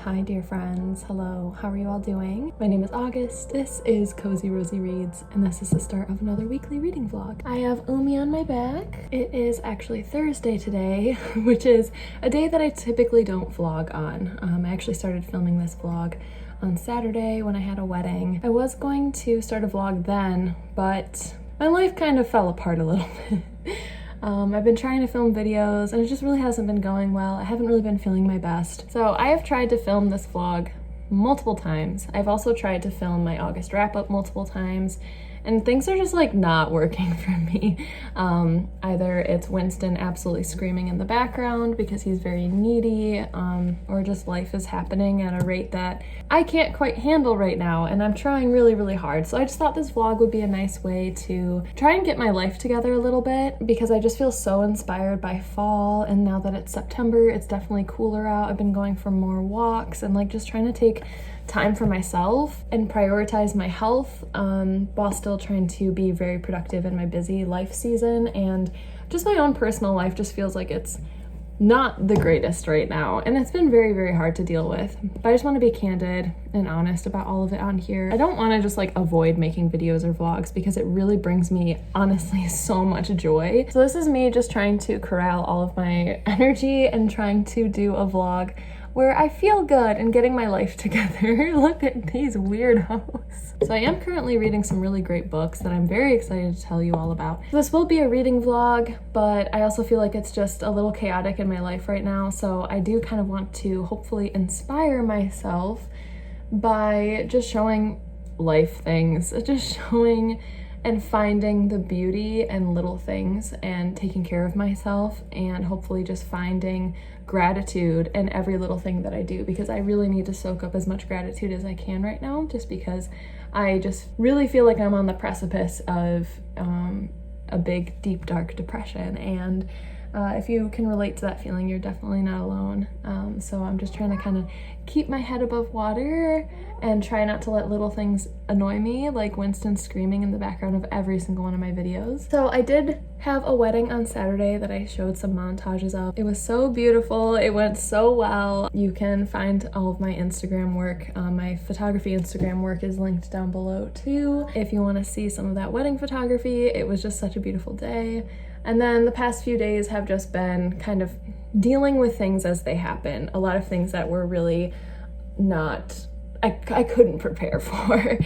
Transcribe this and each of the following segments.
Hi dear friends, hello, how are you all doing? My name is August, this is Cozy Rosie Reads, and this is the start of another weekly reading vlog. I have Umi on my back. It is actually Thursday today, which is a day that I typically don't vlog on. I actually started filming this vlog on Saturday when I had a wedding. I was going to start a vlog then, but my life kind of fell apart a little bit. I've been trying to film videos and it just really hasn't been going well. I haven't really been feeling my best. So I have tried to film this vlog multiple times. I've also tried to film my August wrap-up multiple times, and things are just like not working for me. Either it's Winston absolutely screaming in the background because he's very needy, or just life is happening at a rate that I can't quite handle right now, and I'm trying really, really hard. So I just thought this vlog would be a nice way to try and get my life together a little bit, because I just feel so inspired by fall, and now that it's September, it's definitely cooler out. I've been going for more walks and like just trying to take time for myself and prioritize my health while still trying to be very productive in my busy life season. And just my own personal life just feels like it's not the greatest right now, and it's been very, very hard to deal with. But I just want to be candid and honest about all of it on here. I don't want to just like avoid making videos or vlogs because it really brings me honestly so much joy. So this is me just trying to corral all of my energy and trying to do a vlog where I feel good and getting my life together. Look at these weirdos. So I am currently reading some really great books that I'm very excited to tell you all about. This will be a reading vlog, but I also feel like it's just a little chaotic in my life right now. So I do kind of want to hopefully inspire myself by just showing life things, just showing and finding the beauty in little things and taking care of myself, and hopefully just finding gratitude in every little thing that I do, because I really need to soak up as much gratitude as I can right now, just because I just really feel like I'm on the precipice of a big, deep, dark depression. And if you can relate to that feeling, you're definitely not alone. So I'm just trying to kind of keep my head above water and try not to let little things annoy me, like Winston screaming in the background of every single one of my videos. So I did have a wedding on Saturday that I showed some montages of. It was so beautiful. It went so well. You can find all of my Instagram work. My photography Instagram work is linked down below too, if you want to see some of that wedding photography. It was just such a beautiful day. And then the past few days have just been kind of dealing with things as they happen. A lot of things that were really not, I couldn't prepare for.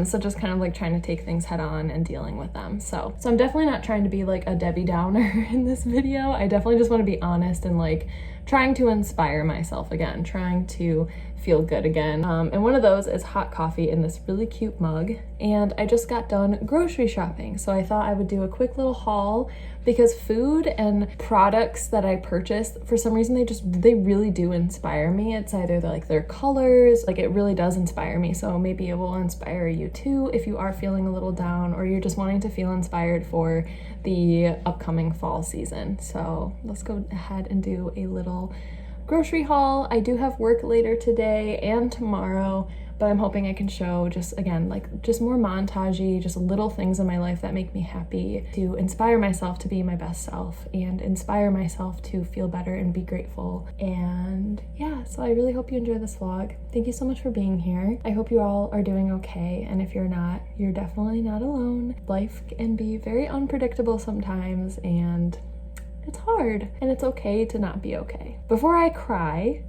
So just kind of like trying to take things head on and dealing with them. So I'm definitely not trying to be like a Debbie Downer in this video. I definitely just want to be honest and like trying to inspire myself again, trying to feel good again. And one of those is hot coffee in this really cute mug. And I just got done grocery shopping, so I thought I would do a quick little haul, because food and products that I purchased, for some reason, they really do inspire me. It's either their colors, like it really does inspire me. So maybe it will inspire you too if you are feeling a little down, or you're just wanting to feel inspired for the upcoming fall season. So let's go ahead and do a little grocery haul. I do have work later today and tomorrow, but I'm hoping I can show just, again, like just more montagey, just little things in my life that make me happy, to inspire myself to be my best self and inspire myself to feel better and be grateful. And yeah, so I really hope you enjoy this vlog. Thank you so much for being here. I hope you all are doing okay, and if you're not, you're definitely not alone. Life can be very unpredictable sometimes, and it's hard, and it's okay to not be okay. Before I cry,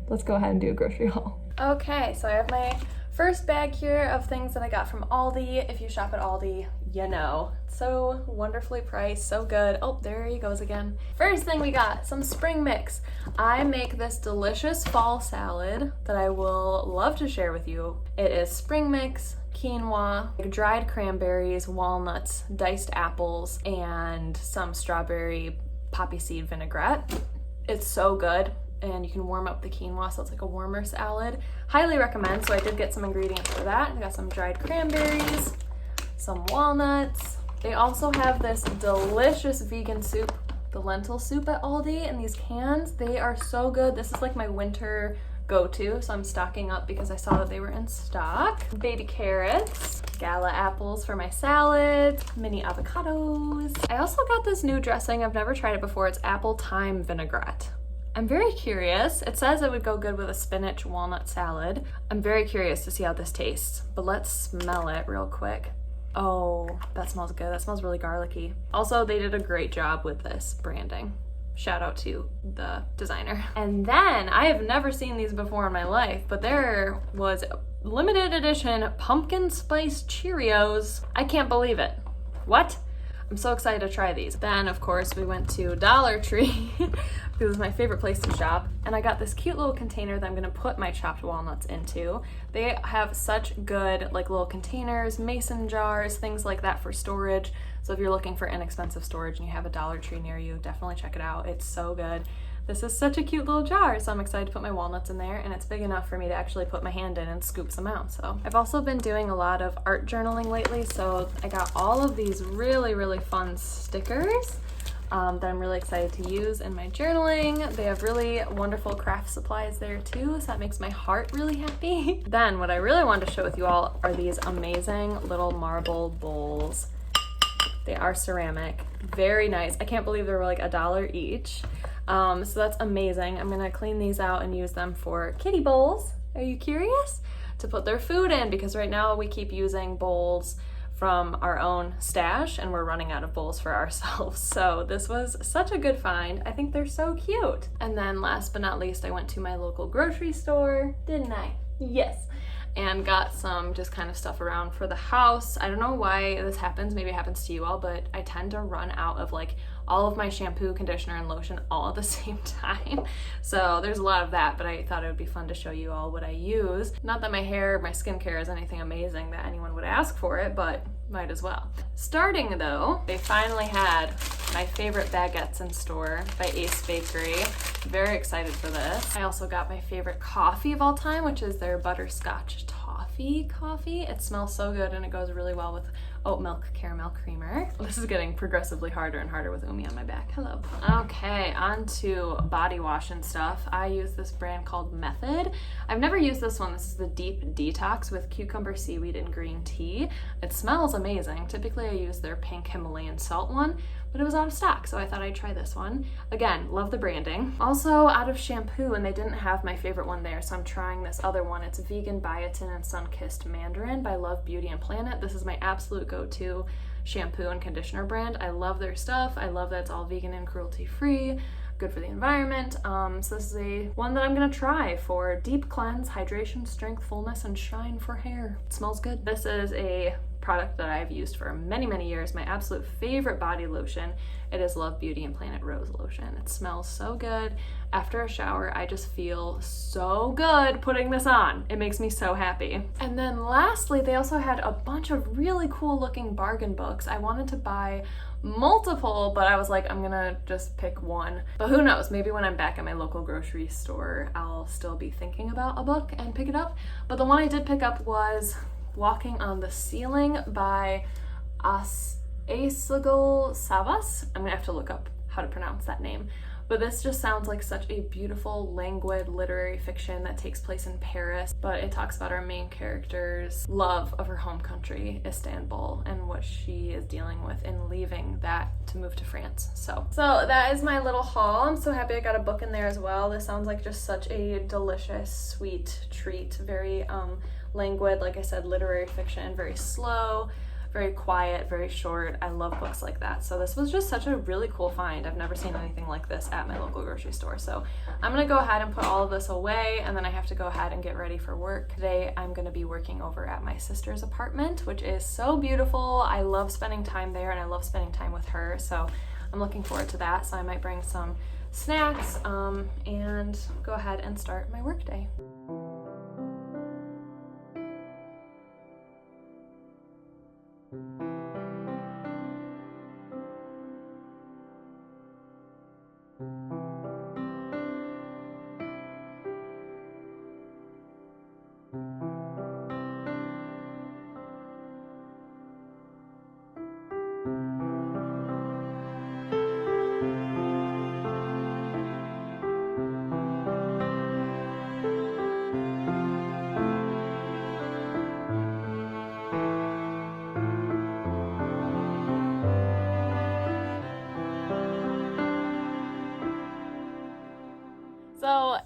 let's go ahead and do a grocery haul. Okay, so I have my first bag here of things that I got from Aldi. If you shop at Aldi, you know. So wonderfully priced, so good. Oh, there he goes again. First thing we got, some spring mix. I make this delicious fall salad that I will love to share with you. It is spring mix, quinoa, dried cranberries, walnuts, diced apples, and some strawberry poppy seed vinaigrette. It's so good, and you can warm up the quinoa so it's like a warmer salad. Highly recommend. So I did get some ingredients for that. I got some dried cranberries, some walnuts. They also have this delicious vegan soup, the lentil soup at Aldi, in these cans. They are so good. This is like my winter go-to, so I'm stocking up because I saw that they were in stock. Baby carrots, gala apples for my salads, mini avocados. I also got this new dressing. I've never tried it before. It's apple thyme vinaigrette. I'm very curious. It says it would go good with a spinach walnut salad. I'm very curious to see how this tastes, but let's smell it real quick. Oh, that smells good. That smells really garlicky. Also, they did a great job with this branding. Shout out to the designer. And then, I have never seen these before in my life, but there was limited edition pumpkin spice Cheerios. I can't believe it. What? I'm so excited to try these. Then, of course, we went to Dollar Tree because it's my favorite place to shop. And I got this cute little container that I'm gonna put my chopped walnuts into. They have such good like little containers, mason jars, things like that for storage. So if you're looking for inexpensive storage and you have a Dollar Tree near you, definitely check it out. It's so good. This is such a cute little jar, so I'm excited to put my walnuts in there, and it's big enough for me to actually put my hand in and scoop some out. So I've also been doing a lot of art journaling lately, so I got all of these really, really fun stickers that I'm really excited to use in my journaling. They have really wonderful craft supplies there too, so that makes my heart really happy. Then what I really wanted to show with you all are these amazing little marble bowls. They are ceramic, very nice. I can't believe they're like $1 each. So that's amazing. I'm gonna clean these out and use them for kitty bowls. Are you curious? To put their food in, because right now we keep using bowls from our own stash and we're running out of bowls for ourselves. So this was such a good find. I think they're so cute. And then last but not least, I went to my local grocery store, didn't I? Yes. And got some just kind of stuff around for the house. I don't know why this happens, maybe it happens to you all, but I tend to run out of like all of my shampoo, conditioner, and lotion all at the same time. So there's a lot of that, but I thought it would be fun to show you all what I use. Not that my hair, my skincare is anything amazing that anyone would ask for it, but might as well. Starting though, they finally had my favorite baguettes in store by Ace Bakery. Very excited for this. I also got my favorite coffee of all time, which is their butterscotch toffee coffee. It smells so good and it goes really well with oat milk caramel creamer. This is getting progressively harder and harder with Umi on my back. Hello. Okay, on to body wash and stuff. I use this brand called Method. I've never used this one. This is the Deep Detox with cucumber, seaweed, and green tea. It smells amazing. Typically I use their pink Himalayan salt one, but it was out of stock, so I thought I'd try this one. Again, love the branding. Also out of shampoo, and they didn't have my favorite one there, so I'm trying this other one. It's vegan biotin and sun-kissed mandarin by Love Beauty and Planet. This is my absolute go-to shampoo and conditioner brand. I love their stuff. I love that it's all vegan and cruelty-free, good for the environment. So this is a one that I'm gonna try for deep cleanse, hydration, strength, fullness, and shine for hair. It smells good. This is a product that I've used for many, many years. My absolute favorite body lotion. It is Love Beauty and Planet Rose Lotion. It smells so good. After a shower, I just feel so good putting this on. It makes me so happy. And then lastly, they also had a bunch of really cool looking bargain books. I wanted to buy multiple, but I was like, I'm gonna just pick one. But who knows, maybe when I'm back at my local grocery store, I'll still be thinking about a book and pick it up. But the one I did pick up was Walking on the Ceiling by Aissagal Savas. I'm gonna have to look up how to pronounce that name. But this just sounds like such a beautiful, languid literary fiction that takes place in Paris. But it talks about our main character's love of her home country, Istanbul, and what she is dealing with in leaving that to move to France. So that is my little haul. I'm so happy I got a book in there as well. This sounds like just such a delicious, sweet treat. Very languid, like I said, literary fiction, very slow, very quiet, very short. I love books like that. So this was just such a really cool find. I've never seen anything like this at my local grocery store. So I'm gonna go ahead and put all of this away, and then I have to go ahead and get ready for work. Today I'm gonna be working over at my sister's apartment, which is so beautiful. I love spending time there and I love spending time with her. So I'm looking forward to that. So I might bring some snacks and go ahead and start my work day.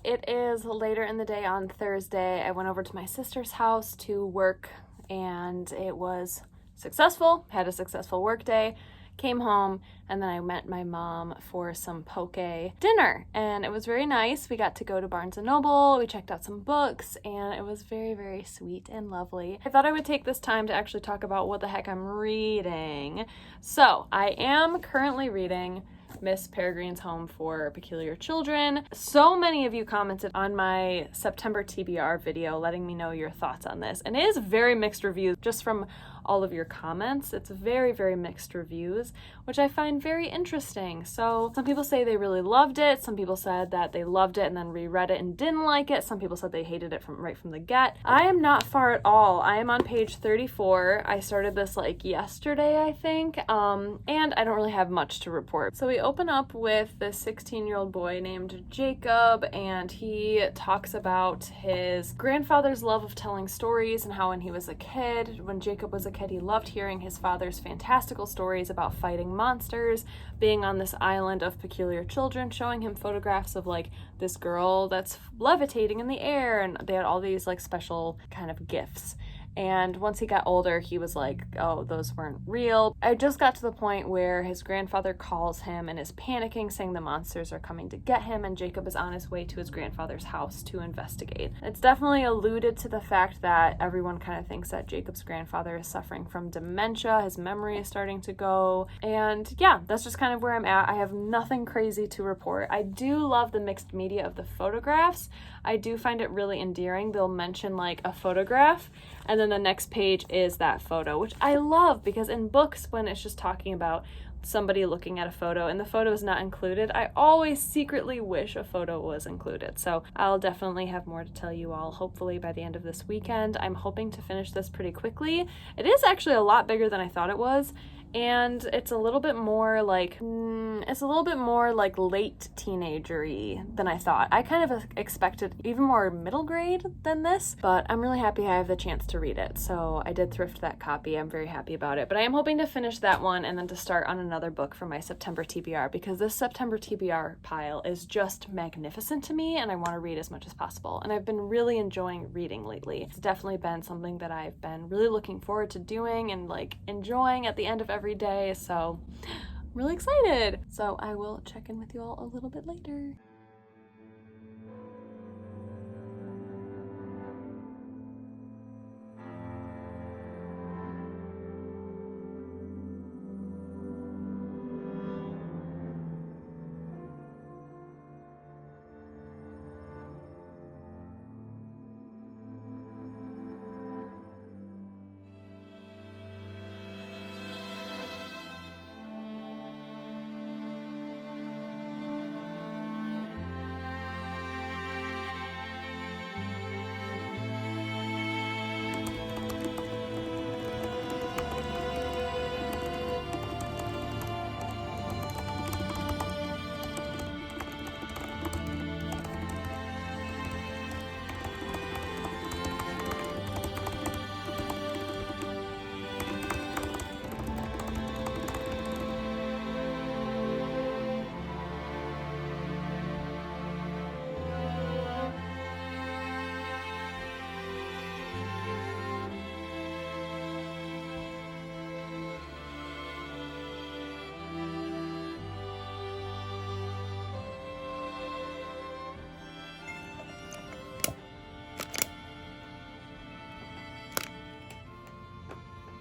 it is later in the day on Thursday. I went over to my sister's house to work and it was successful, had a successful work day. Came home, and then I met my mom for some poke dinner, and it was very nice. We got to go to Barnes & Noble, we checked out some books, and it was very, very sweet and lovely. I thought I would take this time to actually talk about what the heck I'm reading. So, I am currently reading Miss Peregrine's Home for Peculiar Children. So many of you commented on my September TBR video letting me know your thoughts on this, and it is very mixed reviews just from all of your comments. It's very, very mixed reviews, which I find very interesting. So some people say they really loved it. Some people said that they loved it and then reread it and didn't like it. Some people said they hated it right from the get. I am not far at all. I am on page 34. I started this like yesterday, I think, and I don't really have much to report. So we open up with this 16-year-old boy named Jacob, and he talks about his grandfather's love of telling stories and how when he was a kid, when Jacob was a kid, he loved hearing his father's fantastical stories about fighting monsters, being on this island of peculiar children, showing him photographs of like this girl that's levitating in the air, and they had all these like special kind of gifts. And once he got older, he was like, oh, those weren't real. I just got to the point where his grandfather calls him and is panicking, saying the monsters are coming to get him, and Jacob is on his way to his grandfather's house to investigate. It's definitely alluded to the fact that everyone kind of thinks that Jacob's grandfather is suffering from dementia. His memory is starting to go. And yeah, that's just kind of where I'm at. I have nothing crazy to report. I do love the mixed media of the photographs. I do find it really endearing. They'll mention like a photograph, and then the next page is that photo, which I love, because in books, when it's just talking about somebody looking at a photo and the photo is not included, I always secretly wish a photo was included. So I'll definitely have more to tell you all, hopefully by the end of this weekend. I'm hoping to finish this pretty quickly. It is actually a lot bigger than I thought it was. And it's a little bit more like, late teenager-y than I thought. I kind of expected even more middle grade than this, but I'm really happy I have the chance to read it. So I did thrift that copy. I'm very happy about it. But I am hoping to finish that one and then to start on another book for my September TBR, because this September TBR pile is just magnificent to me and I want to read as much as possible. And I've been really enjoying reading lately. It's definitely been something that I've been really looking forward to doing and like enjoying at the end of every day, so I'm really excited. So I will check in with you all a little bit later.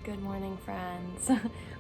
Good morning, friends.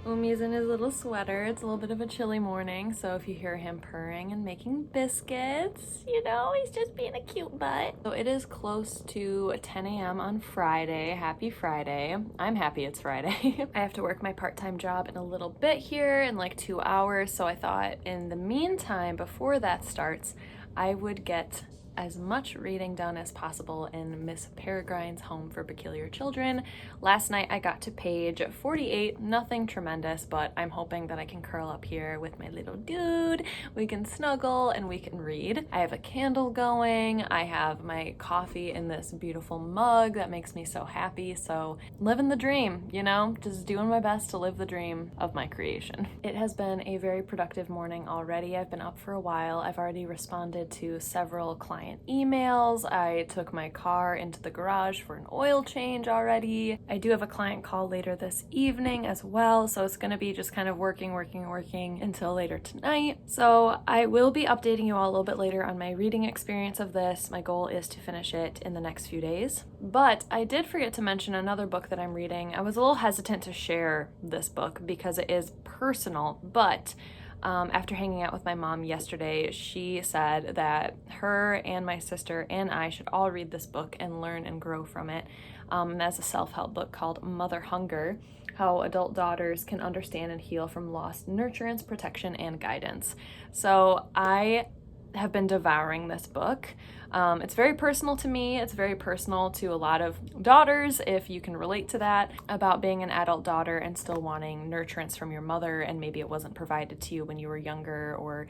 Umi's in his little sweater. It's a little bit of a chilly morning, so if you hear him purring and making biscuits, you know, he's just being a cute butt. So it is close to 10 a.m. on Friday. Happy Friday. I'm happy it's Friday. I have to work my part-time job in a little bit here in like 2 hours, so I thought in the meantime, before that starts, I would get as much reading done as possible in Miss Peregrine's Home for Peculiar Children. Last night I got to page 48, nothing tremendous, but I'm hoping that I can curl up here with my little dude, we can snuggle and we can read. I have a candle going, I have my coffee in this beautiful mug that makes me so happy, so living the dream, you know, just doing my best to live the dream of my creation. It has been a very productive morning already. I've been up for a while. I've already responded to several client client emails. I took my car into the garage for an oil change already. I do have a client call later this evening as well, so it's gonna be just kind of working until later tonight. So I will be updating you all a little bit later on my reading experience of this. My goal is to finish it in the next few days. But I did forget to mention another book that I'm reading. I was a little hesitant to share this book because it is personal, but after hanging out with my mom yesterday, she said that her and my sister and I should all read this book and learn and grow from it. That's a self-help book called Mother Hunger: How Adult Daughters Can Understand and Heal from Lost Nurturance, Protection, and Guidance. So I have been devouring this book. It's very personal to me. It's very personal to a lot of daughters, if you can relate to that, about being an adult daughter and still wanting nurturance from your mother, and maybe it wasn't provided to you when you were younger, or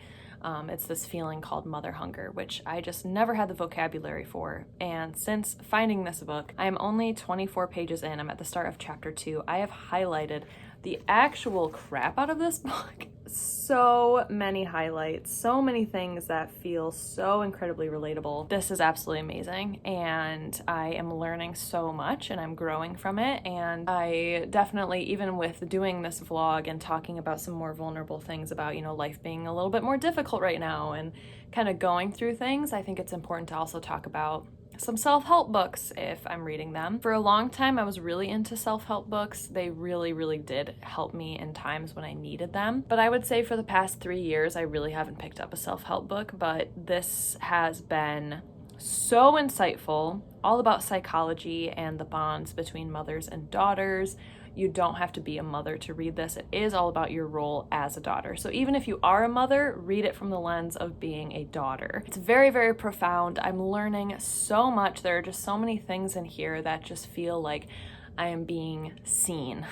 it's this feeling called mother hunger, which I just never had the vocabulary for. And since finding this book, I am only 24 pages in. I'm at the start of chapter 2. I have highlighted the actual crap out of this book. So many highlights, so many things that feel so incredibly relatable. This is absolutely amazing, and I am learning so much and I'm growing from it. And I definitely, even with doing this vlog and talking about some more vulnerable things about, life being a little bit more difficult right now and kind of going through things, I think it's important to also talk about some self-help books if I'm reading them. For a long time, I was really into self-help books. They really, really did help me in times when I needed them. But I would say for the past 3 years, I really haven't picked up a self-help book, but this has been so insightful, all about psychology and the bonds between mothers and daughters. You don't have to be a mother to read this. It is all about your role as a daughter. So even if you are a mother, read it from the lens of being a daughter. It's very, very profound. I'm learning so much. There are just so many things in here that just feel like I am being seen.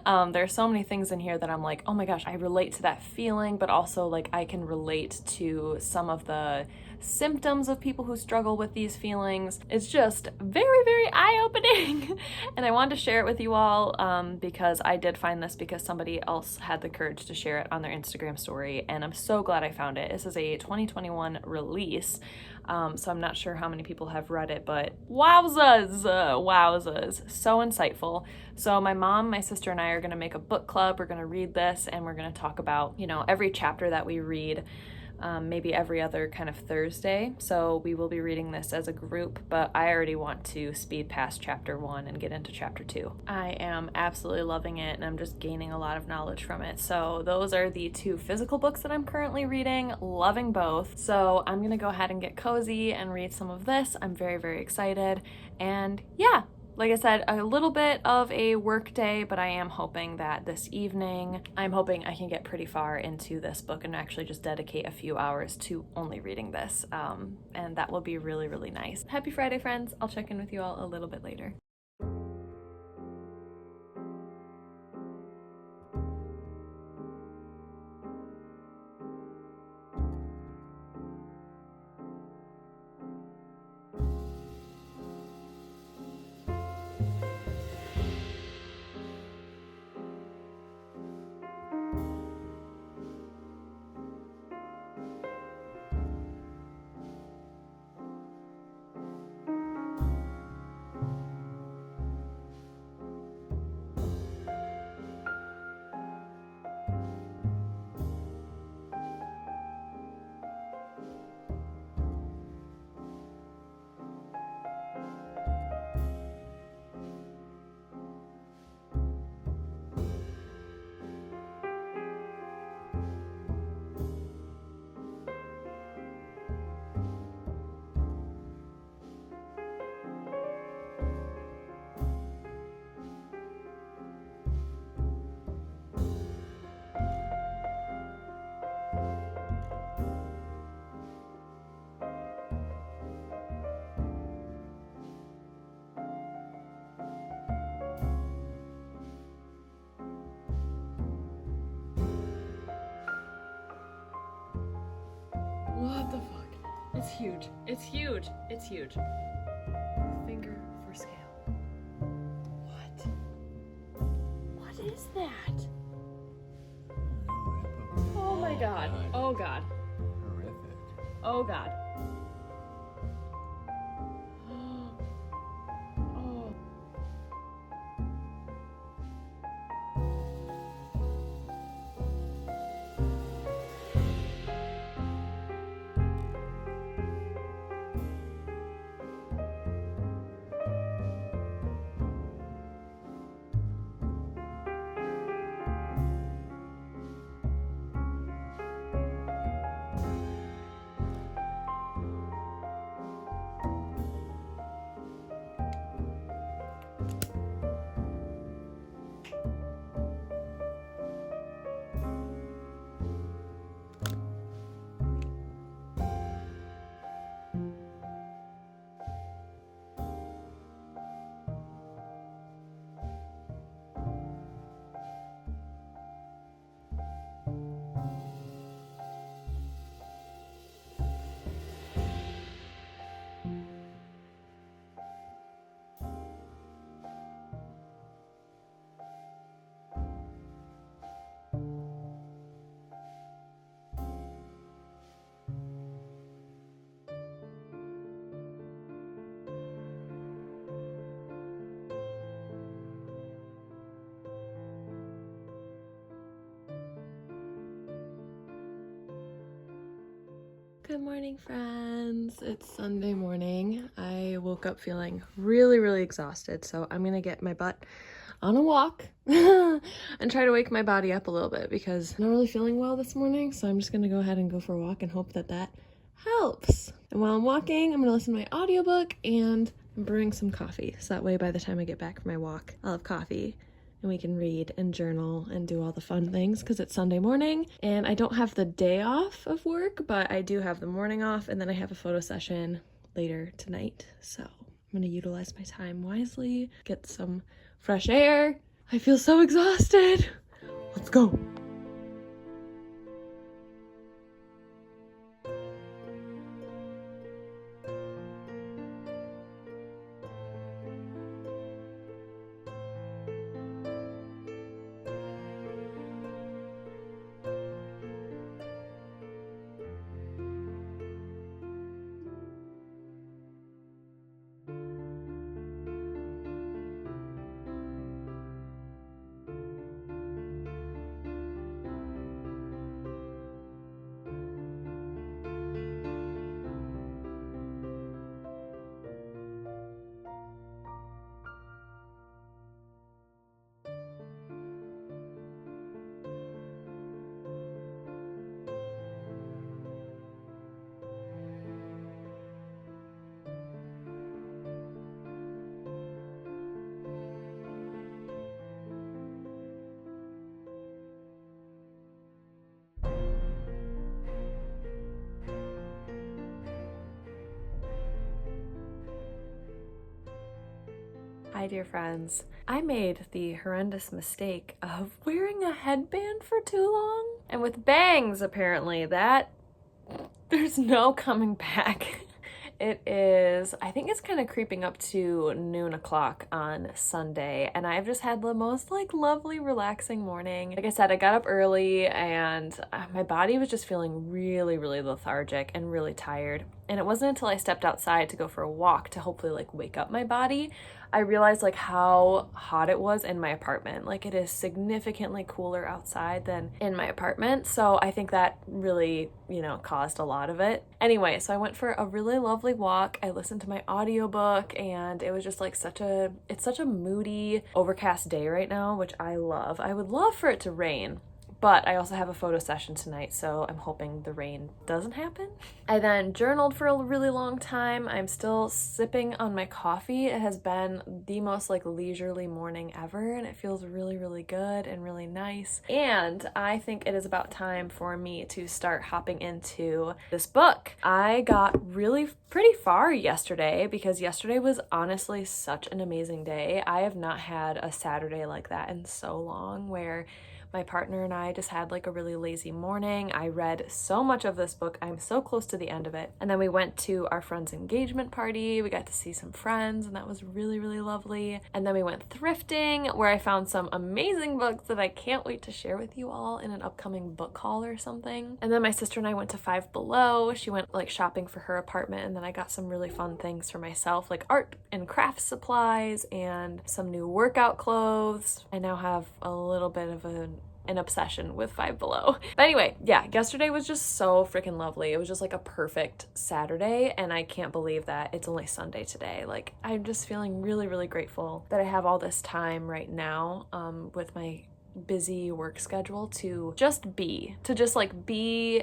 There are so many things in here that I'm like, oh my gosh, I relate to that feeling, but also like I can relate to some of the symptoms of people who struggle with these feelings. It's just very, very eye-opening. And I wanted to share it with you all because I did find this because somebody else had the courage to share it on their Instagram story, and I'm so glad I found it. This is a 2021 release. So I'm not sure how many people have read it, but wowzas, so insightful. So my mom, my sister, and I are going to make a book club. We're going to read this, and we're going to talk about, every chapter that we read, maybe every other kind of Thursday. So we will be reading this as a group, but I already want to speed past chapter 1 and get into chapter 2. I am absolutely loving it, and I'm just gaining a lot of knowledge from it. So those are the 2 physical books that I'm currently reading, loving both. So I'm gonna go ahead and get cozy and read some of this. I'm very, very excited. And yeah, like I said, a little bit of a work day, but I am hoping that this evening, I'm hoping I can get pretty far into this book and actually just dedicate a few hours to only reading this. And that will be really, really nice. Happy Friday, friends. I'll check in with you all a little bit later. What the fuck? It's huge. It's huge. It's huge. Finger for scale. What? What is that? Oh my god. Oh god. Horrific. Oh god. Good morning, friends. It's Sunday morning. I woke up feeling really exhausted, so I'm gonna get my butt on a walk and try to wake my body up a little bit because I'm not really feeling well this morning, so I'm just gonna go ahead and go for a walk and hope that that helps. And while I'm walking, I'm gonna listen to my audiobook and I'm brewing some coffee, so that way by the time I get back from my walk, I'll have coffee and we can read and journal and do all the fun things because it's Sunday morning and I don't have the day off of work, but I do have the morning off, and then I have a photo session later tonight. So I'm gonna utilize my time wisely, get some fresh air. I feel so exhausted. Let's go. Hi dear friends. I made the horrendous mistake of wearing a headband for too long. And with bangs, apparently, there's no coming back. It is, I think it's kind of creeping up to noon o'clock on Sunday, and I've just had the most lovely, relaxing morning. Like I said, I got up early and my body was just feeling really lethargic and really tired. And it wasn't until I stepped outside to go for a walk to hopefully wake up my body, I realized how hot it was in my apartment. It is significantly cooler outside than in my apartment. So I think that really, caused a lot of it. Anyway, so I went for a really lovely walk. I listened to my audiobook and it was just it's such a moody, overcast day right now, which I love. I would love for it to rain. But I also have a photo session tonight, so I'm hoping the rain doesn't happen. I then journaled for a really long time. I'm still sipping on my coffee. It has been the most leisurely morning ever, and it feels really good and really nice. And I think it is about time for me to start hopping into this book. I got pretty far yesterday because yesterday was honestly such an amazing day. I have not had a Saturday like that in so long, where my partner and I just had a really lazy morning. I read so much of this book. I'm so close to the end of it. And then we went to our friend's engagement party. We got to see some friends and that was really lovely. And then we went thrifting where I found some amazing books that I can't wait to share with you all in an upcoming book haul or something. And then my sister and I went to Five Below. She went shopping for her apartment, and then I got some really fun things for myself, like art and craft supplies and some new workout clothes. I now have a little bit of an obsession with Five Below. But anyway, yeah, yesterday was just so freaking lovely. It was just a perfect Saturday, and I can't believe that it's only Sunday today. I'm just feeling really grateful that I have all this time right now with my busy work schedule to just be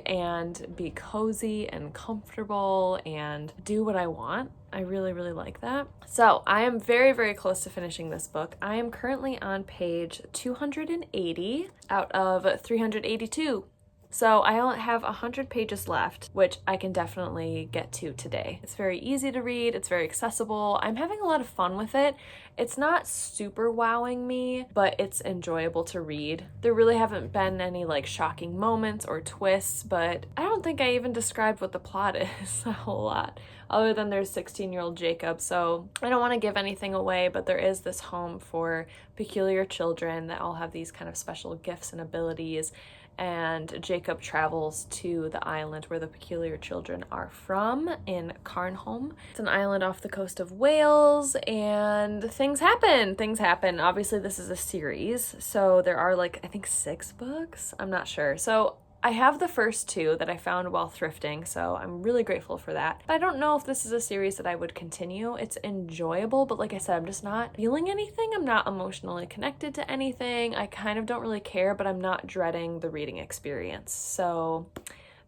and be cozy and comfortable and do what I want. I really like that. So I am very close to finishing this book. I am currently on page 280 out of 382. So I only have 100 pages left, which I can definitely get to today. It's very easy to read. It's very accessible. I'm having a lot of fun with it. It's not super wowing me, but it's enjoyable to read. There really haven't been any shocking moments or twists, but I don't think I even described what the plot is a whole lot, other than there's 16-year-old Jacob. So I don't want to give anything away, but there is this home for peculiar children that all have these kind of special gifts and abilities. And Jacob travels to the island where the peculiar children are from in Carnholm. It's an island off the coast of Wales, and things happen. Obviously, this is a series, so there are I think 6 books. I'm not sure. So I have the first two that I found while thrifting, so I'm really grateful for that. But I don't know if this is a series that I would continue. It's enjoyable, but like I said, I'm just not feeling anything. I'm not emotionally connected to anything. I kind of don't really care, but I'm not dreading the reading experience. So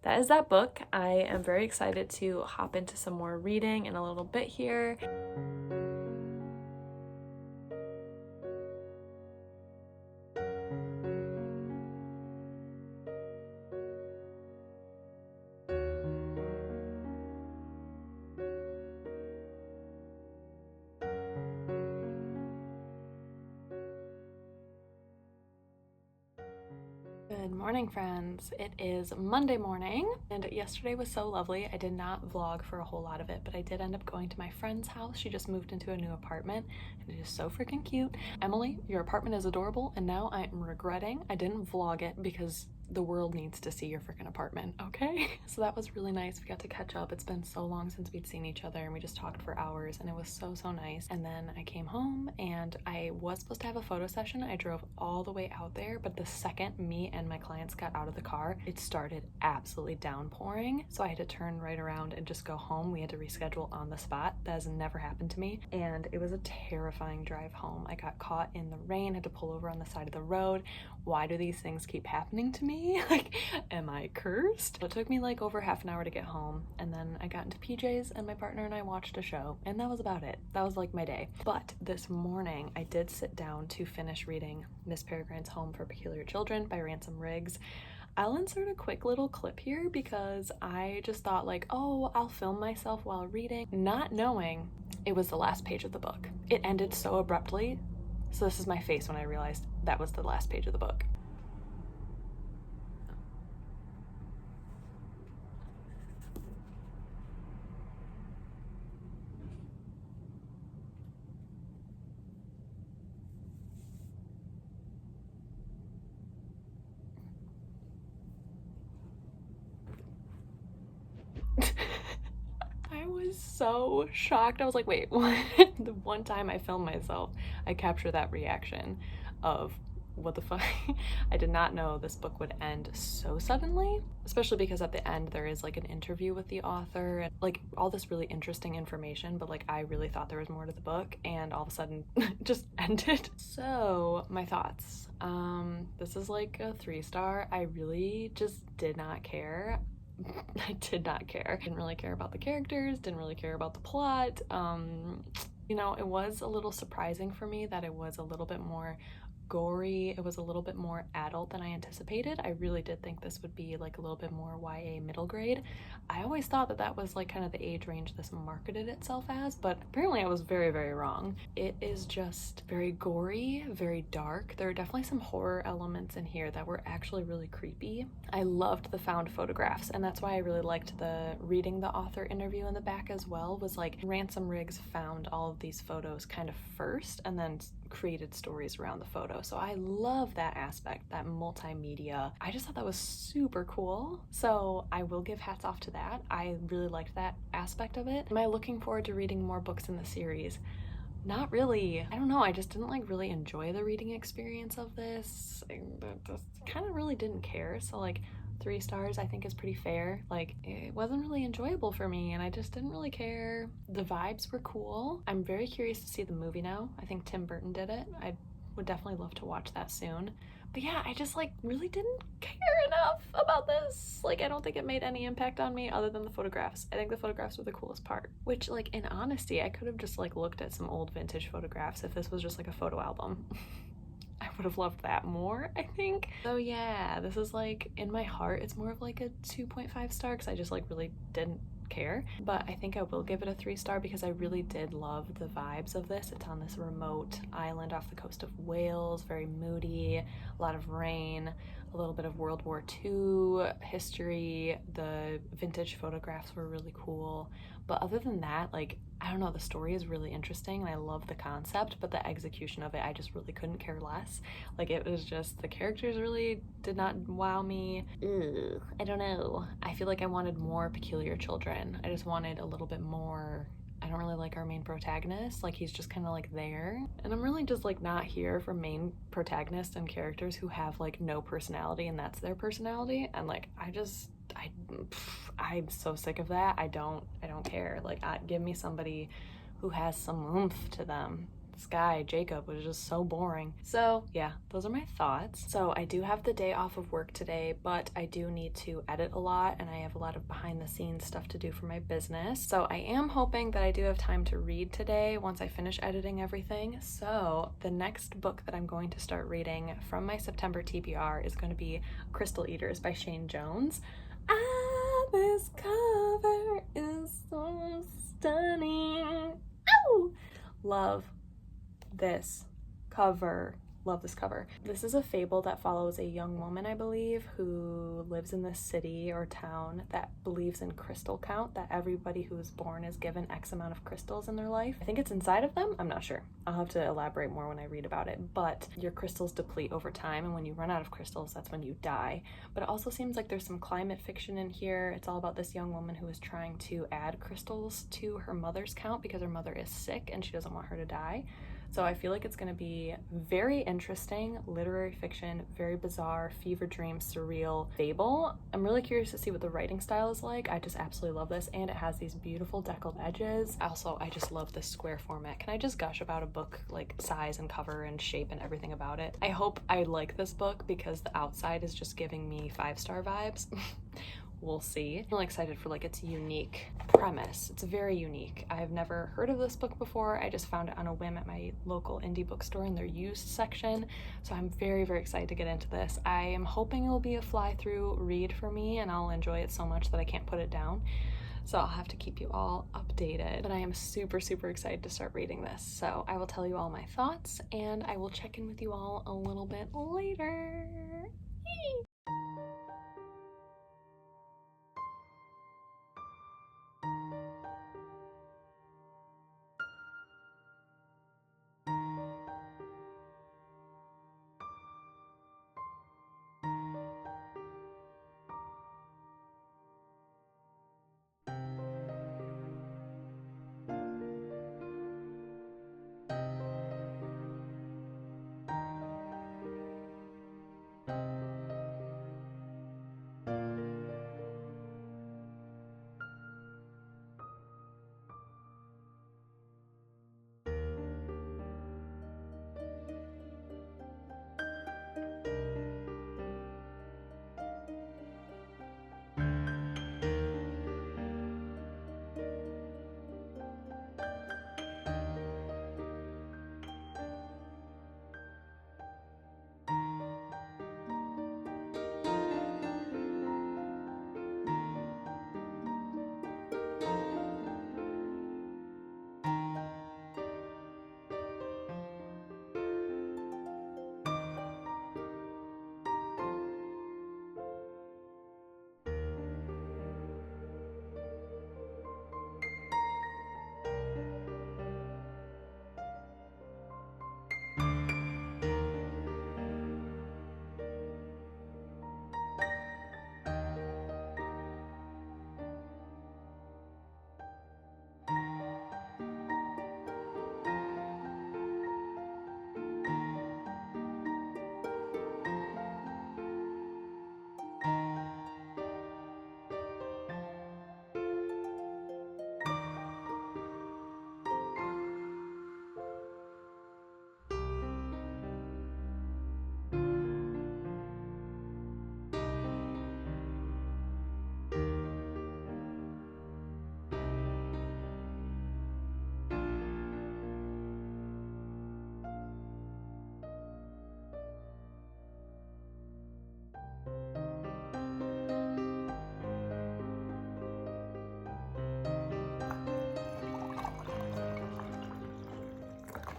that is that book. I am very excited to hop into some more reading in a little bit here. Good morning, friends. It is Monday morning, and yesterday was so lovely. I did not vlog for a whole lot of it, but I did end up going to my friend's house. She just moved into a new apartment, and it is so freaking cute. Emily, your apartment is adorable, and now I am regretting I didn't vlog it because the world needs to see your freaking apartment, okay? So that was really nice. We got to catch up. It's been so long since we'd seen each other, and we just talked for hours, and it was so, so nice. And then I came home, and I was supposed to have a photo session. I drove all the way out there, but the second me and my clients got out of the car, it started absolutely downpouring. So I had to turn right around and just go home. We had to reschedule on the spot. That has never happened to me, and it was a terrifying drive home. I got caught in the rain, had to pull over on the side of the road. Why do these things keep happening to me? Like, am I cursed? It took me like over half an hour to get home, and then I got into PJs and my partner and I watched a show, and that was about it. That was like my day. But this morning I did sit down to finish reading Miss Peregrine's Home for Peculiar Children by Ransom. I'll insert a quick little clip here because I just thought like, oh, I'll film myself while reading, not knowing it was the last page of the book. It ended so abruptly. So this is my face when I realized that was the last page of the book. I was so shocked. I was like, wait, what? The one time I filmed myself, I captured that reaction of what the fuck. I did not know this book would end so suddenly, especially because at the end there is like an interview with the author and like all this really interesting information, but like I really thought there was more to the book, and all of a sudden just ended. So my thoughts. This is like a 3-star. I really just did not care. I did not care. Didn't really care about the characters, didn't really care about the plot. You know, it was a little surprising for me that it was a little bit more gory. It was a little bit more adult than I anticipated. I really did think this would be like a little bit more YA middle grade. I always thought that that was like kind of the age range this marketed itself as, but apparently I was very, very wrong. It is just very gory, very dark. There are definitely some horror elements in here that were actually really creepy. I loved the found photographs, and that's why I really liked the reading the author interview in the back as well, was like Ransom found all of these photos kind of first and then created stories around the photo. So I love that aspect, that multimedia. I just thought that was super cool. So I will give hats off to that. I really liked that aspect of it. Am I looking forward to reading more books in the series? Not really. I don't know. I just didn't like really enjoy the reading experience of this. I just kind of really didn't care. So like 3 stars I think is pretty fair. Like, it wasn't really enjoyable for me, and I just didn't really care. The vibes were cool. I'm very curious to see the movie now. I think Tim Burton did it. I would definitely love to watch that soon. But yeah, I just like really didn't care enough about this. Like, I don't think it made any impact on me other than the photographs. I think the photographs were the coolest part. Which, like, in honesty, I could have just like looked at some old vintage photographs if this was just like a photo album. I would have loved that more, I think. So yeah, this is like, in my heart, it's more of like a 2.5 star because I just like really didn't care. But I think I will give it a 3 star because I really did love the vibes of this. It's on this remote island off the coast of Wales, very moody, a lot of rain, a little bit of World War II history. The vintage photographs were really cool. But other than that, like, I don't know, the story is really interesting and I love the concept, but the execution of it, I just really couldn't care less. Like, it was just, the characters really did not wow me. Ugh, I don't know. I feel like I wanted more Peculiar Children. I just wanted a little bit more, I I don't really like our main protagonist. Like, he's just kind of like there. And I'm really just like not here for main protagonists and characters who have like no personality and that's their personality. And like, I'm so sick of that. I don't care. Like, give me somebody who has some oomph to them. This guy, Jacob, was just so boring. So yeah, those are my thoughts. So I do have the day off of work today, but I do need to edit a lot and I have a lot of behind the scenes stuff to do for my business. So I am hoping that I do have time to read today once I finish editing everything. So the next book that I'm going to start reading from my September TBR is going to be Crystal Eaters by Shane Jones. This cover is so stunning. Ow! Love this cover. Love this cover. This is a fable that follows a young woman, I believe, who lives in this city or town that believes in crystal count, that everybody who is born is given X amount of crystals in their life. I think it's inside of them. I'm not sure. I'll have to elaborate more when I read about it, but your crystals deplete over time, and when you run out of crystals, that's when you die. But it also seems like there's some climate fiction in here. It's all about this young woman who is trying to add crystals to her mother's count because her mother is sick and she doesn't want her to die. So I feel like it's going to be very interesting, literary fiction, very bizarre, fever dream, surreal fable. I'm really curious to see what the writing style is like. I just absolutely love this, and it has these beautiful deckled edges. Also, I just love this square format. Can I just gush about a book, like size and cover and shape and everything about it? I hope I like this book because the outside is just giving me 5-star vibes. We'll see. I'm really excited for like its unique premise. It's very unique. I've never heard of this book before. I just found it on a whim at my local indie bookstore in their used section. So I'm very, very excited to get into this. I am hoping it will be a fly-through read for me and I'll enjoy it so much that I can't put it down. So I'll have to keep you all updated. But I am super, super excited to start reading this. So I will tell you all my thoughts and I will check in with you all a little bit later. Yay!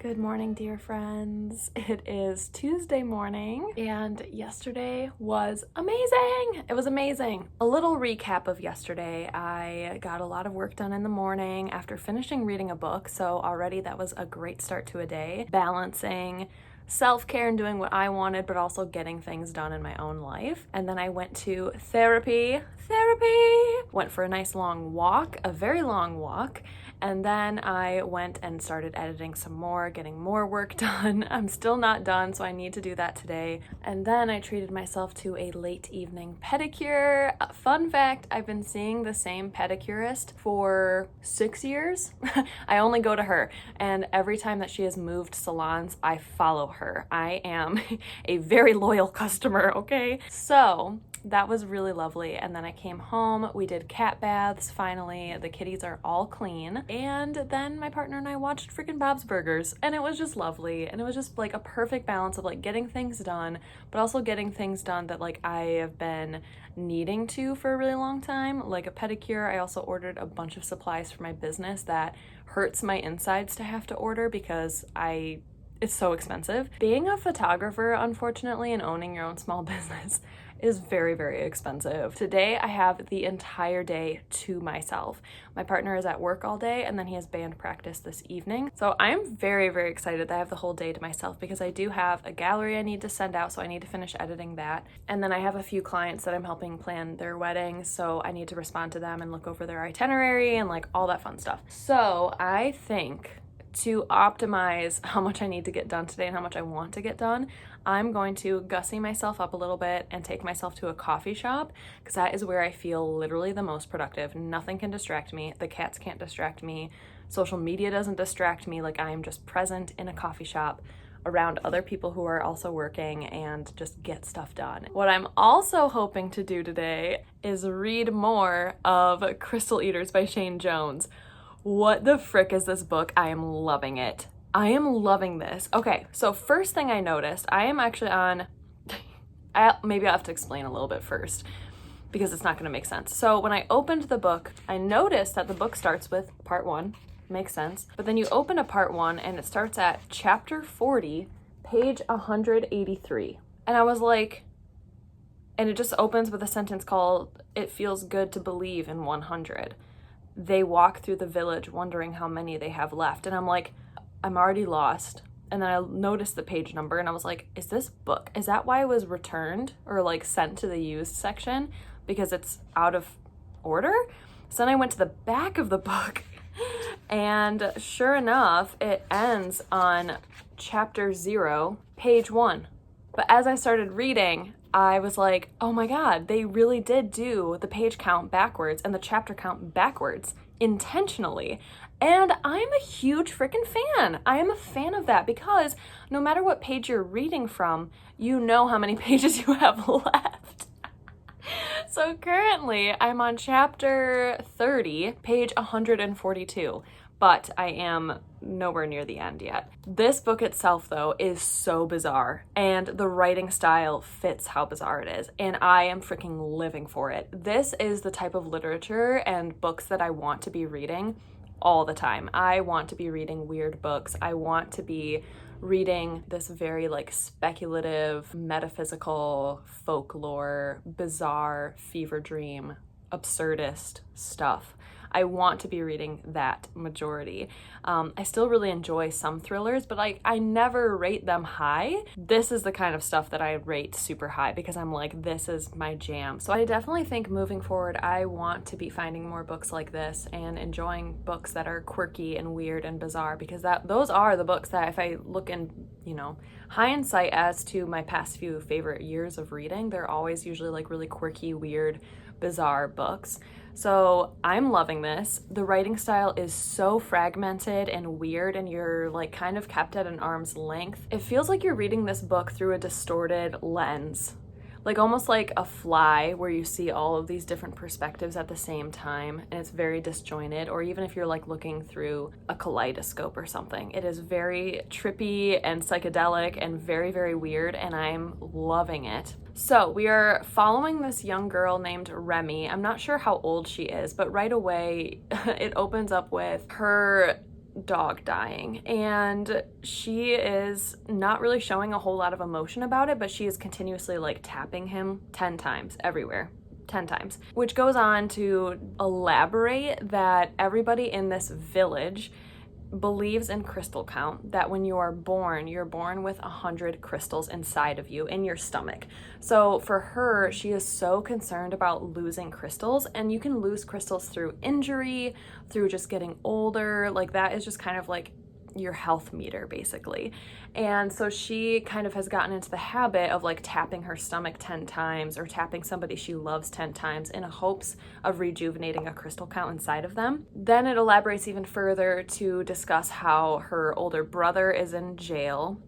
Good morning, dear friends. It is Tuesday morning and yesterday was amazing. It was amazing. A little recap of yesterday. I got a lot of work done in the morning after finishing reading a book, so already that was a great start to a day. Balancing self-care and doing what I wanted, but also getting things done in my own life. And then I went to therapy. went for a nice long walk, a very long walk, and then I went and started editing some more, getting more work done. I'm still not done, so I need to do that today. And then I treated myself to a late evening pedicure. Fun fact, I've been seeing the same pedicurist for 6 years. I only go to her, and every time that she has moved salons, I follow her. I am a very loyal customer, okay? So that was really lovely. And then I came home, we did cat baths finally, the kitties are all clean, and then my partner and I watched freaking Bob's Burgers, and it was just lovely. And it was just like a perfect balance of like getting things done, but also getting things done that like I have been needing to for a really long time, like a pedicure. I also ordered a bunch of supplies for my business that hurts my insides to have to order because it's so expensive. Being a photographer, unfortunately, and owning your own small business is very, very expensive. Today, I have the entire day to myself. My partner is at work all day, and then he has band practice this evening. So I'm very, very excited that I have the whole day to myself because I do have a gallery I need to send out, so I need to finish editing that. And then I have a few clients that I'm helping plan their weddings, so I need to respond to them and look over their itinerary and like all that fun stuff. So I think to optimize how much I need to get done today and how much I want to get done, I'm going to gussy myself up a little bit and take myself to a coffee shop because that is where I feel literally the most productive. Nothing can distract me. The cats can't distract me. Social media doesn't distract me. Like I am just present in a coffee shop around other people who are also working and just get stuff done. What I'm also hoping to do today is read more of Crystal Eaters by Shane Jones. What the frick is this book? I am loving it. I am loving this. Okay, so first thing I noticed, I am actually on, maybe I'll have to explain a little bit first because it's not gonna make sense. So when I opened the book, I noticed that the book starts with part 1, makes sense, but then you open a part 1 and it starts at chapter 40, page 183. And I was like, and it just opens with a sentence called, "It feels good to believe in 100. They walk through the village wondering how many they have left." And I'm like, I'm already lost. And then I noticed the page number and I was like, is this book, is that why it was returned or like sent to the used section? Because it's out of order? So then I went to the back of the book and sure enough, it ends on chapter 0, page 1. But as I started reading, I was like, oh my God, they really did do the page count backwards and the chapter count backwards intentionally. And I'm a huge freaking fan. I am a fan of that because no matter what page you're reading from, you know how many pages you have left. So currently I'm on chapter 30, page 142. But I am nowhere near the end yet. This book itself, though, is so bizarre, and the writing style fits how bizarre it is, and I am freaking living for it. This is the type of literature and books that I want to be reading all the time. I want to be reading weird books. I want to be reading this very like speculative, metaphysical, folklore, bizarre, fever dream, absurdist stuff. I want to be reading that majority. I still really enjoy some thrillers, but I never rate them high. This is the kind of stuff that I rate super high because I'm like, this is my jam. So I definitely think moving forward, I want to be finding more books like this and enjoying books that are quirky and weird and bizarre because those are the books that if I look in, hindsight as to my past few favorite years of reading, they're always usually like really quirky, weird, bizarre books. So I'm loving this. The writing style is so fragmented and weird and you're like kind of kept at an arm's length. It feels like you're reading this book through a distorted lens. Like almost like a fly where you see all of these different perspectives at the same time and it's very disjointed, or even if you're like looking through a kaleidoscope or something. It is very trippy and psychedelic and very, very weird and I'm loving it. So we are following this young girl named Remy. I'm not sure how old she is, but right away it opens up with her dog dying and she is not really showing a whole lot of emotion about it, but she is continuously like tapping him 10 times everywhere. 10 times, which goes on to elaborate that everybody in this village believes in crystal count, that when you are born, you're born with 100 crystals inside of you in your stomach. So for her, she is so concerned about losing crystals, and you can lose crystals through injury, through just getting older. Like that is just kind of like your health meter basically. And so she kind of has gotten into the habit of like tapping her stomach 10 times or tapping somebody she loves 10 times in hopes of rejuvenating a crystal count inside of them. Then it elaborates even further to discuss how her older brother is in jail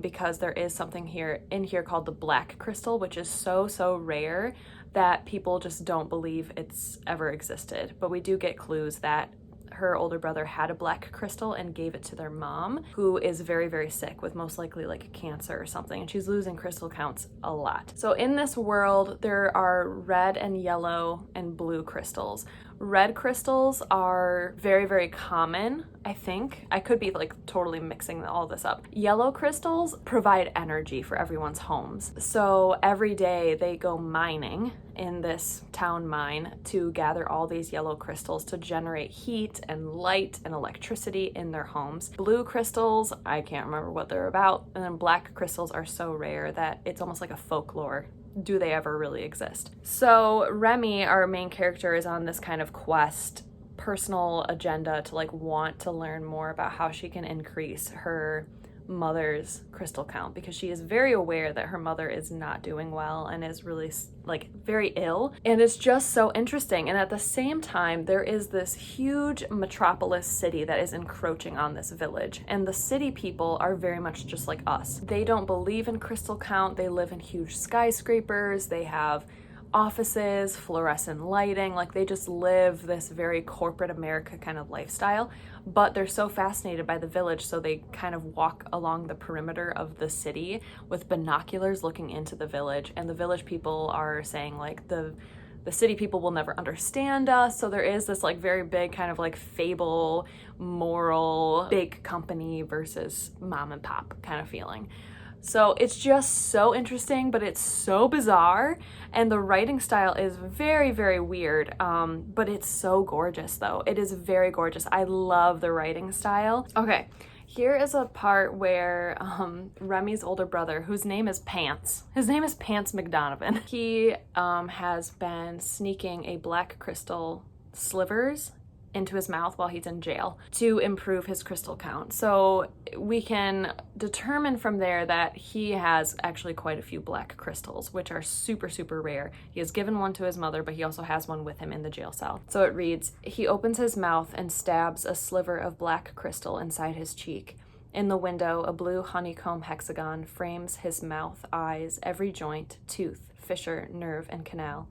because there is something in here called the black crystal, which is so rare that people just don't believe it's ever existed. But we do get clues that her older brother had a black crystal and gave it to their mom, who is very sick with most likely like cancer or something, and she's losing crystal counts a lot. So in this world, there are red and yellow and blue crystals. Red crystals are very common, I think. I could be like totally mixing all this up. Yellow crystals provide energy for everyone's homes. So every day they go mining in this town mine to gather all these yellow crystals to generate heat and light and electricity in their homes. Blue crystals, I can't remember what they're about. And then black crystals are so rare that it's almost like a folklore. Do they ever really exist? So Remy, our main character, is on this kind of quest, personal agenda to like want to learn more about how she can increase her mother's crystal count, because she is very aware that her mother is not doing well and is really like very ill, and it's just so interesting. And at the same time, there is this huge metropolis city that is encroaching on this village, and the city people are very much just like us. They don't believe in crystal count. They live in huge skyscrapers, they have offices, fluorescent lighting, like they just live this very corporate America kind of lifestyle, but they're so fascinated by the village, so they kind of walk along the perimeter of the city with binoculars looking into the village, and the village people are saying like the city people will never understand us. So there is this like very big kind of like fable, moral, big company versus mom and pop kind of feeling. So it's just so interesting, but it's so bizarre, and the writing style is very weird, but it's so gorgeous though. It is very gorgeous. I love the writing style. Okay, here is a part where Remy's older brother, whose name is Pants, his name is Pants McDonovan, he has been sneaking a black crystal slivers into his mouth while he's in jail to improve his crystal count. So we can determine from there that he has actually quite a few black crystals, which are super rare. He has given one to his mother, but he also has one with him in the jail cell. So it reads, he opens his mouth and stabs a sliver of black crystal inside his cheek. In the window, a blue honeycomb hexagon frames his mouth, eyes, every joint, tooth, fissure, nerve, and canal.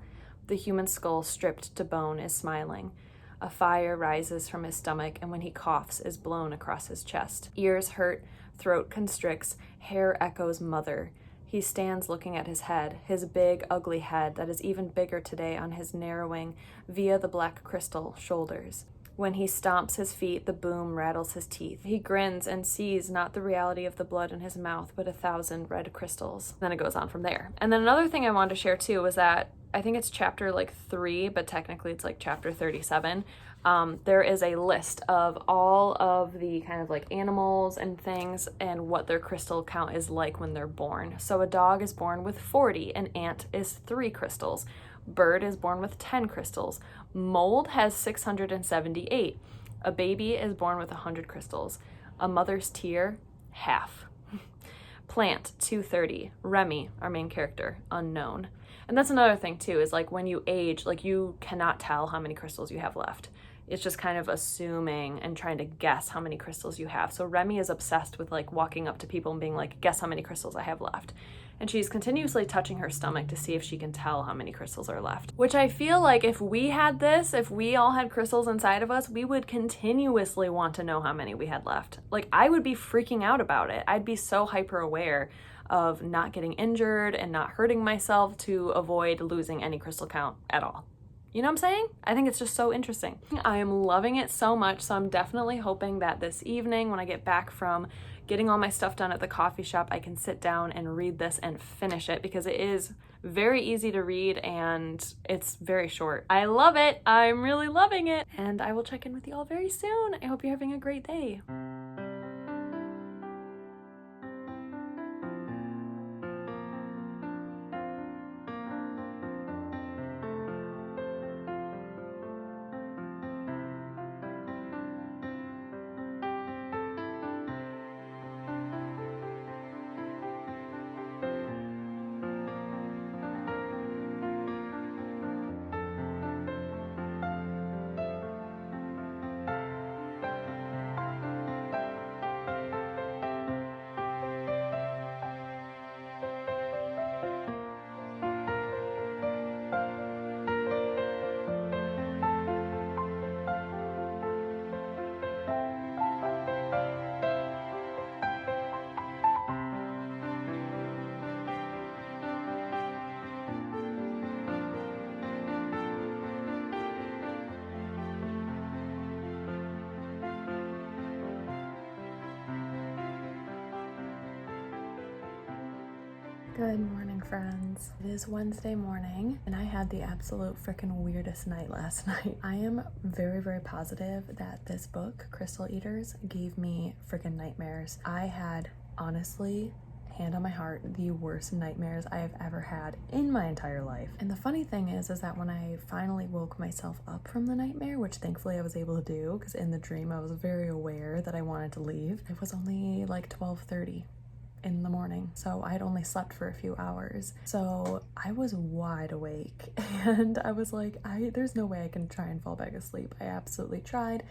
The human skull, stripped to bone, is smiling. A fire rises from his stomach, and when he coughs, is blown across his chest. Ears hurt, throat constricts, hair echoes mother. He stands looking at his head, his big, ugly head that is even bigger today on his narrowing, via the black crystal, shoulders. When he stomps his feet, the boom rattles his teeth. He grins and sees not the reality of the blood in his mouth, but 1,000 red crystals. Then it goes on from there. And then another thing I wanted to share too was that I think it's chapter like 3, but technically it's like chapter 37. There is a list of all of the kind of like animals and things and what their crystal count is like when they're born. So a dog is born with 40, an ant is 3 crystals, bird is born with 10 crystals, mold has 678, a baby is born with 100 crystals, a mother's tear, half. Plant, 230, Remy, our main character, unknown. And that's another thing too, is like when you age, like you cannot tell how many crystals you have left. It's just kind of assuming and trying to guess how many crystals you have. So Remy is obsessed with like walking up to people and being like, guess how many crystals I have left. And she's continuously touching her stomach to see if she can tell how many crystals are left. Which I feel like if we had this, if we all had crystals inside of us, we would continuously want to know how many we had left. Like I would be freaking out about it. I'd be so hyper aware of not getting injured and not hurting myself to avoid losing any crystal count at all. You know what I'm saying? I think it's just so interesting. I am loving it so much, so I'm definitely hoping that this evening when I get back from getting all my stuff done at the coffee shop, I can sit down and read this and finish it because it is very easy to read and it's very short. I love it. I'm really loving it. And I will check in with you all very soon. I hope you're having a great day. Good morning, friends. It is Wednesday morning and I had the absolute freaking weirdest night last night. I am very, very positive that this book, Crystal Eaters, gave me freaking nightmares. I had, honestly, hand on my heart, the worst nightmares I have ever had in my entire life. And the funny thing is that when I finally woke myself up from the nightmare, which thankfully I was able to do, because in the dream I was very aware that I wanted to leave, it was only like 12:30 in the morning, so I had only slept for a few hours, so I was wide awake and I was like, there's no way I can try and fall back asleep. I absolutely tried.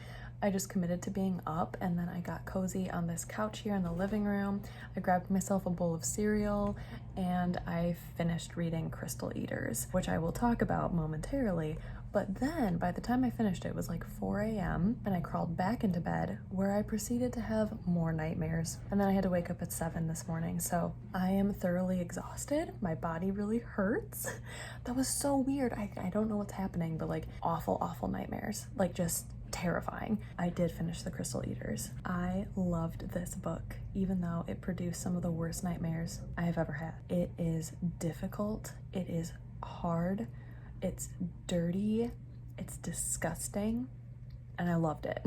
I just committed to being up, and then I got cozy on this couch here in the living room. I grabbed myself a bowl of cereal and I finished reading Crystal Eaters, which I will talk about momentarily. But then by the time I finished, it was like 4 a.m. and I crawled back into bed, where I proceeded to have more nightmares. And then I had to wake up at 7 this morning. So I am thoroughly exhausted. My body really hurts. That was so weird. I don't know what's happening, but like awful nightmares, like just terrifying. I did finish the Crystal Eaters. I loved this book, even though it produced some of the worst nightmares I have ever had. It is difficult. It is hard. It's dirty, it's disgusting, and I loved it.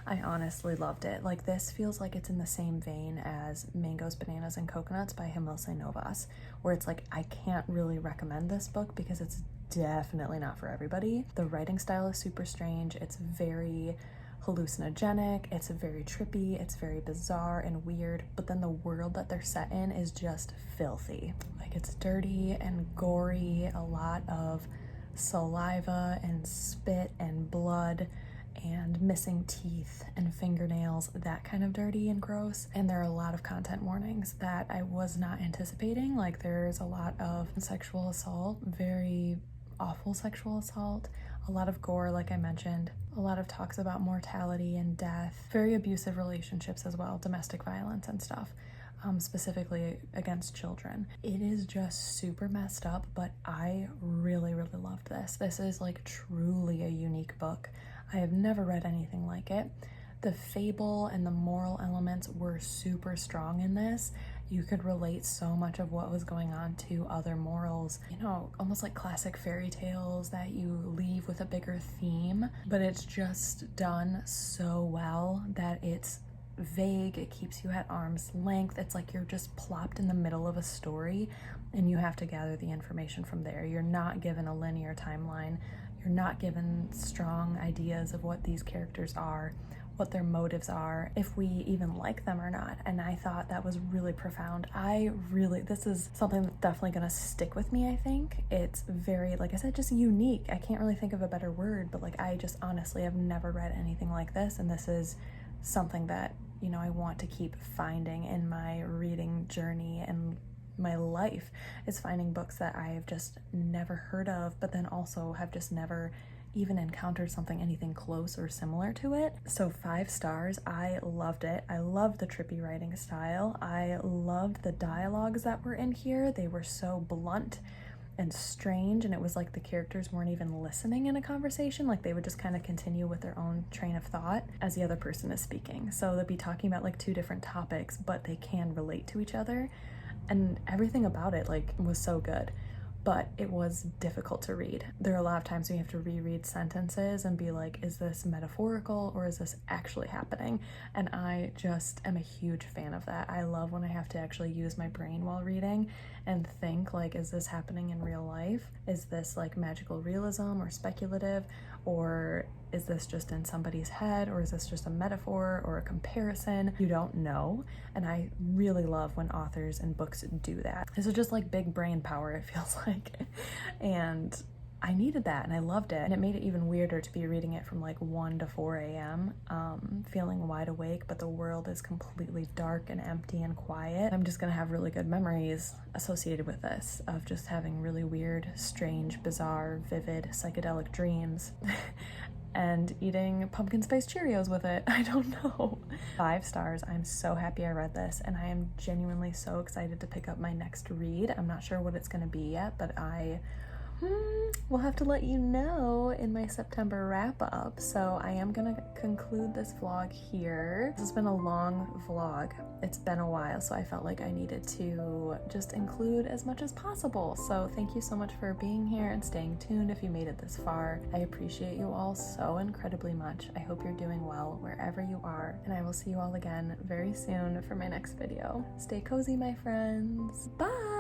I honestly loved it. Like, this feels like it's in the same vein as Mangoes, Bananas, and Coconuts by Jimilce Novas, where it's like, I can't really recommend this book because it's definitely not for everybody. The writing style is super strange. It's very hallucinogenic, it's very trippy, it's very bizarre and weird, but then the world that they're set in is just filthy. Like, it's dirty and gory, a lot of saliva and spit and blood and missing teeth and fingernails, that kind of dirty and gross. And there are a lot of content warnings that I was not anticipating. Like, there's a lot of sexual assault, very awful sexual assault, a lot of gore, like I mentioned, a lot of talks about mortality and death, very abusive relationships as well, domestic violence and stuff, specifically against children. It is just super messed up, but I really loved this. This is like truly a unique book. I have never read anything like it. The fable and the moral elements were super strong in this. You could relate so much of what was going on to other morals, you know, almost like classic fairy tales that you leave with a bigger theme, but it's just done so well that it's vague, it keeps you at arm's length. It's like you're just plopped in the middle of a story and you have to gather the information from there. You're not given a linear timeline. You're not given strong ideas of what these characters are, what their motives are, if we even like them or not. And I thought that was really profound. This is something that's definitely gonna stick with me, I think. It's very, like I said, just unique. I can't really think of a better word, but like, I just honestly have never read anything like this, and this is something that, you know, I want to keep finding in my reading journey and my life, is finding books that I have just never heard of, but then also have just never even encountered anything close or similar to it. So 5 stars. I loved it. I loved the trippy writing style. I loved the dialogues that were in here. They were so blunt and strange, and it was like the characters weren't even listening in a conversation. Like they would just kind of continue with their own train of thought as the other person is speaking. So they'd be talking about like two different topics, but they can relate to each other, and everything about it like was so good. But it was difficult to read. There are a lot of times we have to reread sentences and be like, is this metaphorical or is this actually happening? And I just am a huge fan of that. I love when I have to actually use my brain while reading and think like, is this happening in real life? Is this like magical realism or speculative? Or is this just in somebody's head? Or is this just a metaphor or a comparison? You don't know. And I really love when authors and books do that. This is just like big brain power, it feels like. And I needed that and I loved it. And it made it even weirder to be reading it from like 1 to 4 a.m. Feeling wide awake, but the world is completely dark and empty and quiet. I'm just gonna have really good memories associated with this of just having really weird, strange, bizarre, vivid, psychedelic dreams. And eating pumpkin spice Cheerios with it. I don't know. 5 stars. I'm so happy I read this, and I am genuinely so excited to pick up my next read. I'm not sure what it's gonna be yet, but I will have to let you know in my September wrap up. So I am gonna conclude this vlog here. This has been a long vlog. It's been a while, so I felt like I needed to just include as much as possible. So thank you so much for being here and staying tuned if you made it this far. I appreciate you all so incredibly much. I hope you're doing well wherever you are, and I will see you all again very soon for my next video. Stay cozy, my friends. Bye!